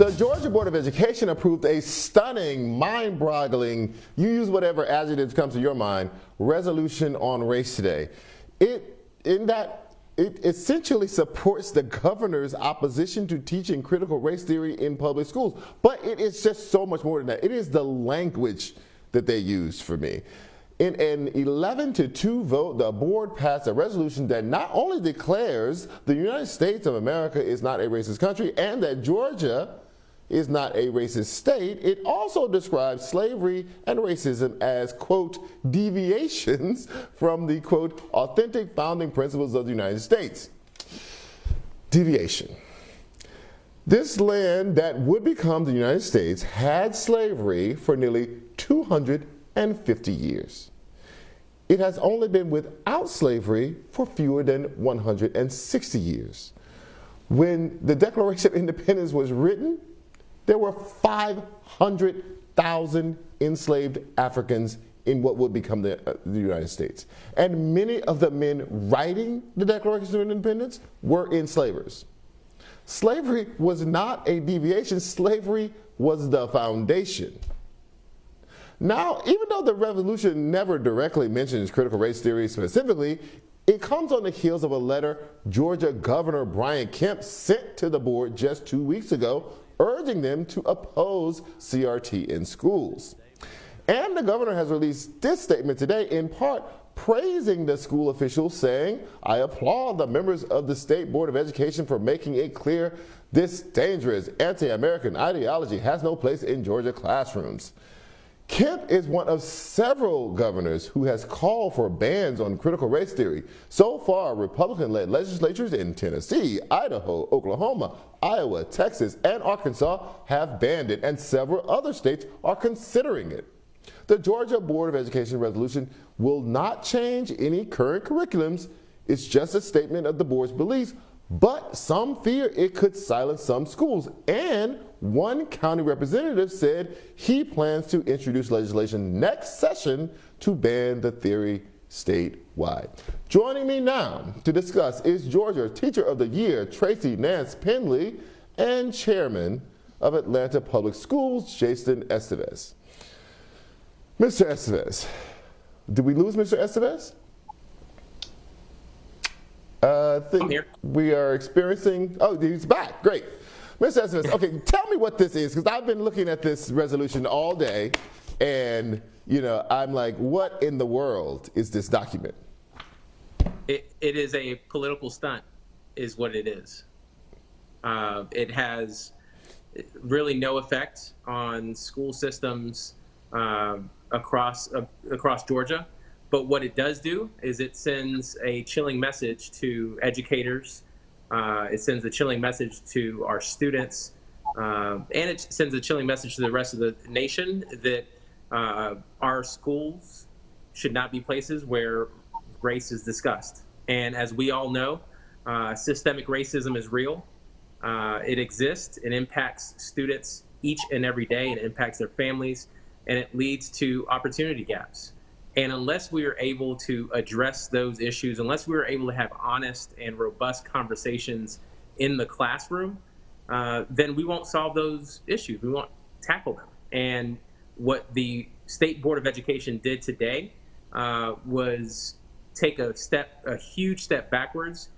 The Georgia Board of Education approved a stunning, mind-boggling, you use whatever adjectives comes to your mind, resolution on race today. It essentially supports the governor's opposition to teaching critical race theory in public schools. But it is just so much more than that. It is the language that they use for me. In an 11-2 vote, the board passed a resolution that not only declares the United States of America is not a racist country and that Georgia is not a racist state, it also describes slavery and racism as, quote, deviations from the, quote, authentic founding principles of the United States. Deviation. This land that would become the United States had slavery for nearly 250 years. It has only been without slavery for fewer than 160 years. When the Declaration of Independence was written, there were 500,000 enslaved Africans in what would become the United States. And many of the men writing the Declaration of Independence were enslavers. Slavery was not a deviation. Slavery was the foundation. Now, even though the revolution never directly mentions critical race theory specifically, it comes on the heels of a letter Georgia Governor Brian Kemp sent to the board just 2 weeks ago, urging them to oppose CRT in schools. And the governor has released this statement today, in part praising the school officials, saying, "I applaud the members of the State Board of Education for making it clear this dangerous anti-American ideology has no place in Georgia classrooms." Kemp is one of several governors who has called for bans on critical race theory. So far, Republican-led legislatures in Tennessee, Idaho, Oklahoma, Iowa, Texas, and Arkansas have banned it, and several other states are considering it. The Georgia Board of Education resolution will not change any current curriculums. It's just a statement of the board's beliefs, but some fear it could silence some schools. And one county representative said he plans to introduce legislation next session to ban the theory statewide. Joining me now to discuss is Georgia Teacher of the Year, Tracey Nance Pendley, and Chairman of Atlanta Public Schools, Jason Esteves. Mr. Estevez, did we lose Mr. Estevez? I think we are experiencing, oh, he's back, great. Mr. Estevez, okay, tell me what this is, because I've been looking at this resolution all day, and, you know, I'm like, what in the world is this document? It is a political stunt, is what it is. It has really no effect on school systems across Georgia. But what it does do is it sends a chilling message to educators. It sends a chilling message to our students. And it sends a chilling message to the rest of the nation that our schools should not be places where race is discussed. And as we all know, systemic racism is real. It exists. It impacts students each and every day. It impacts their families. And it leads to opportunity gaps. And unless we are able to address those issues, unless we are able to have honest and robust conversations in the classroom, then we won't solve those issues. We won't tackle them. And what the State Board of Education did today was take a huge step backwards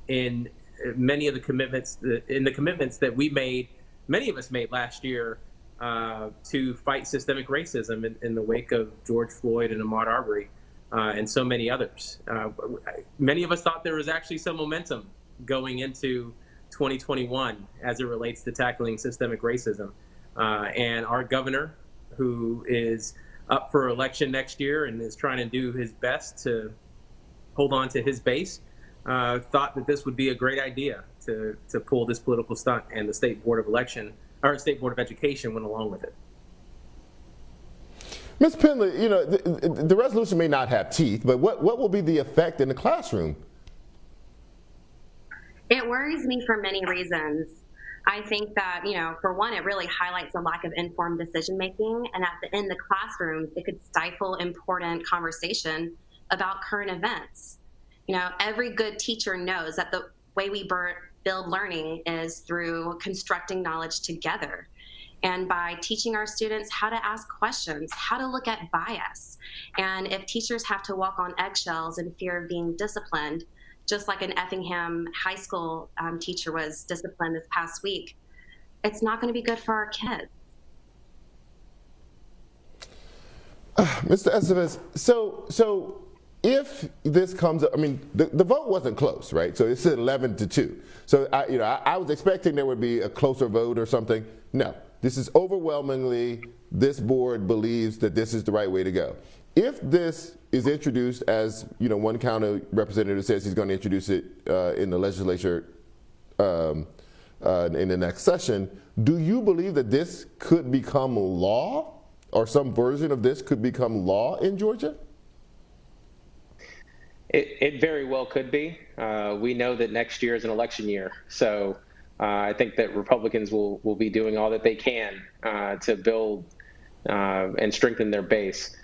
in many of the commitments, that we made, many of us made last year, to fight systemic racism in the wake of George Floyd and Ahmaud Arbery and so many others. Many of us thought there was actually some momentum going into 2021 as it relates to tackling systemic racism. And our governor, who is up for election next year and is trying to do his best to hold on to his base, thought that this would be a great idea to pull this political stunt, and the State Board of Education went along with it. Ms. Pendley, you know, the resolution may not have teeth, but what will be the effect in the classroom? It worries me for many reasons. I think that, you know, for one, it really highlights a lack of informed decision making, and in the classrooms, it could stifle important conversation about current events. You know, every good teacher knows that the way we build learning is through constructing knowledge together. And by teaching our students how to ask questions, how to look at bias. And if teachers have to walk on eggshells in fear of being disciplined, just like an Effingham high school teacher was disciplined this past week, it's not going to be good for our kids. Mr. Estevez, so if this comes up, I mean, the vote wasn't close, right? So it's 11-2. So I was expecting there would be a closer vote or something. No, this is overwhelmingly, this board believes that this is the right way to go. If this is introduced, as one county representative says he's going to introduce it in the legislature in the next session, do you believe that this could become law, or some version of this could become law in Georgia? It very well could be. We know that next year is an election year, so I think that Republicans will be doing all that they can to build and strengthen their base.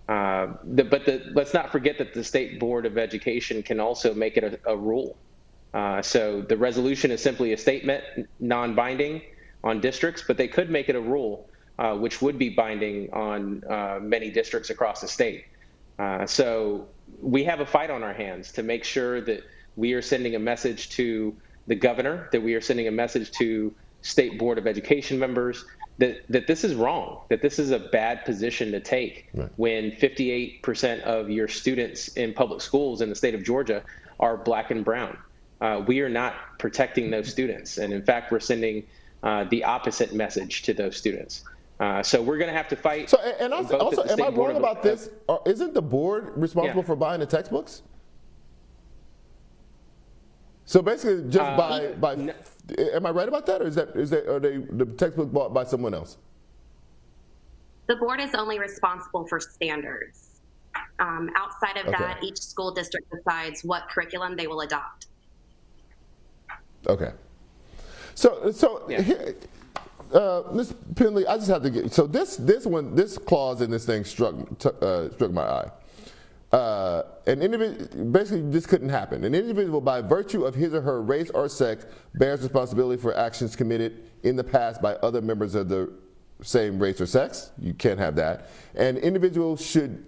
Let's not forget that the State Board of Education can also make it a rule. So the resolution is simply a statement, non-binding on districts, but they could make it a rule, which would be binding on many districts across the state. So we have a fight on our hands to make sure that we are sending a message to the governor, that we are sending a message to State Board of Education members that this is wrong, that this is a bad position to take, right, when 58% of your students in public schools in the state of Georgia are Black and brown. We are not protecting those students. And in fact, we're sending the opposite message to those students. So we're going to have to fight. So, and also am I wrong about this? Isn't the board responsible for buying the textbooks? So basically, just am I right about that, or are the textbooks bought by someone else? The board is only responsible for standards. Outside of that, each school district decides what curriculum they will adopt. Okay. So yeah. Here, Ms. Pendley, I just have to get, so this clause in this thing struck my eye. An individual, basically this couldn't happen. An individual by virtue of his or her race or sex bears responsibility for actions committed in the past by other members of the same race or sex. You can't have that. An individual should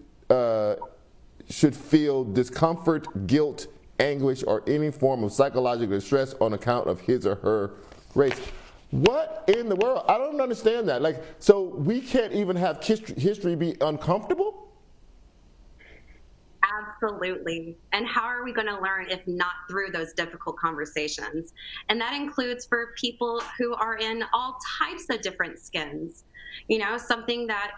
feel discomfort, guilt, anguish, or any form of psychological distress on account of his or her race. What in the world? I don't understand that. Like, so we can't even have history be uncomfortable? Absolutely. And how are we going to learn if not through those difficult conversations? And that includes for people who are in all types of different skins. Something that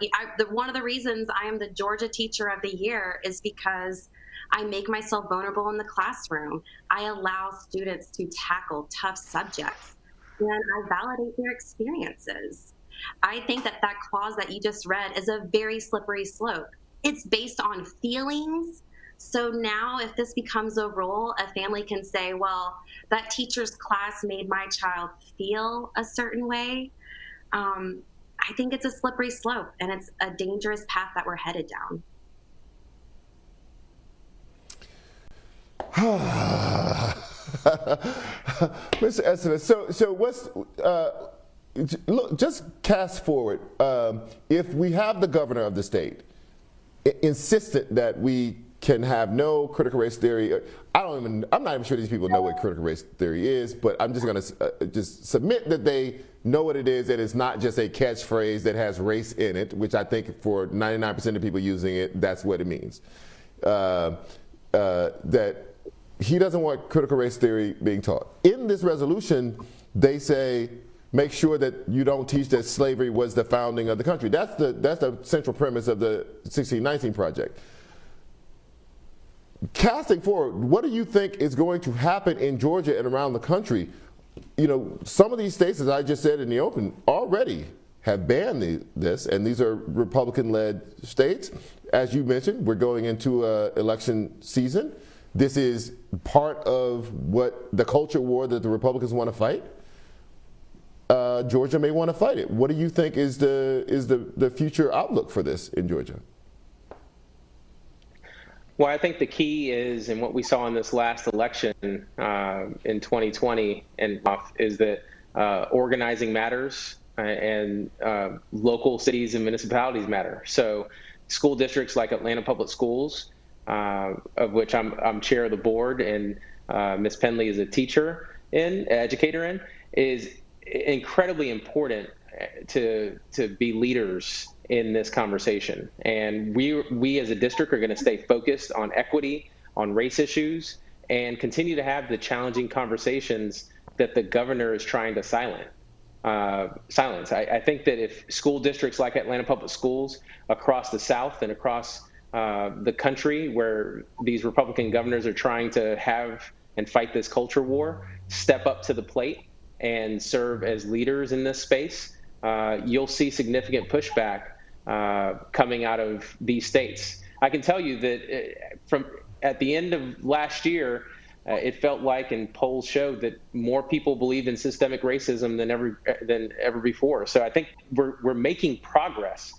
one of the reasons I am the Georgia Teacher of the Year is because I make myself vulnerable in the classroom. I allow students to tackle tough subjects, and I validate their experiences. I think that clause that you just read is a very slippery slope. It's based on feelings. So now if this becomes a rule, a family can say, well, that teacher's class made my child feel a certain way. I think it's a slippery slope, and it's a dangerous path that we're headed down. Mr. Estevez, so what's, look, just cast forward. If we have the governor of the state insistent that we can have no critical race theory, I'm not even sure these people know what critical race theory is, but I'm just going to just submit that they know what it is, that it's not just a catchphrase that has race in it, which I think for 99% of people using it, that's what it means. That he doesn't want critical race theory being taught. In this resolution, they say, make sure that you don't teach that slavery was the founding of the country. That's the central premise of the 1619 Project. Casting forward, what do you think is going to happen in Georgia and around the country? Some of these states, as I just said in the open, already have banned this, and these are Republican-led states. As you mentioned, we're going into election season. This is part of what the culture war that the Republicans want to fight. Georgia may want to fight it. What do you think is the future outlook for this in Georgia? Well, I think the key is, and what we saw in this last election in 2020 and is that organizing matters and local cities and municipalities matter. So school districts like Atlanta Public Schools, of which I'm chair of the board, and Ms. Pendley is a educator in, is incredibly important to be leaders in this conversation. And we as a district are going to stay focused on equity, on race issues, and continue to have the challenging conversations that the governor is trying to silence. I think that if school districts like Atlanta Public Schools across the South and across the country, where these Republican governors are trying to have and fight this culture war, step up to the plate and serve as leaders in this space, you'll see significant pushback coming out of these states. I can tell you that from at the end of last year, it felt like, and polls showed, that more people believe in systemic racism than ever before. So I think we're making progress.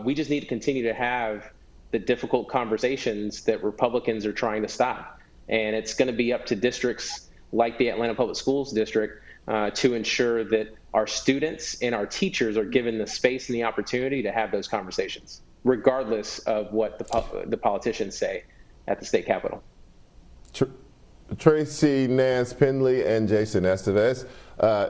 We just need to continue to have the difficult conversations that Republicans are trying to stop. And it's going to be up to districts like the Atlanta Public Schools District to ensure that our students and our teachers are given the space and the opportunity to have those conversations, regardless of what the politicians say at the state capitol. Tracey Nance Pendley and Jason Esteves.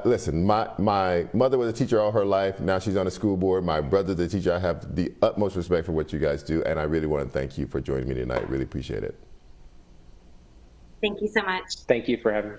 Listen, my mother was a teacher all her life. Now she's on the school board. My brother's a teacher. I have the utmost respect for what you guys do, and I really want to thank you for joining me tonight. Really appreciate it. Thank you so much. Thank you for having me.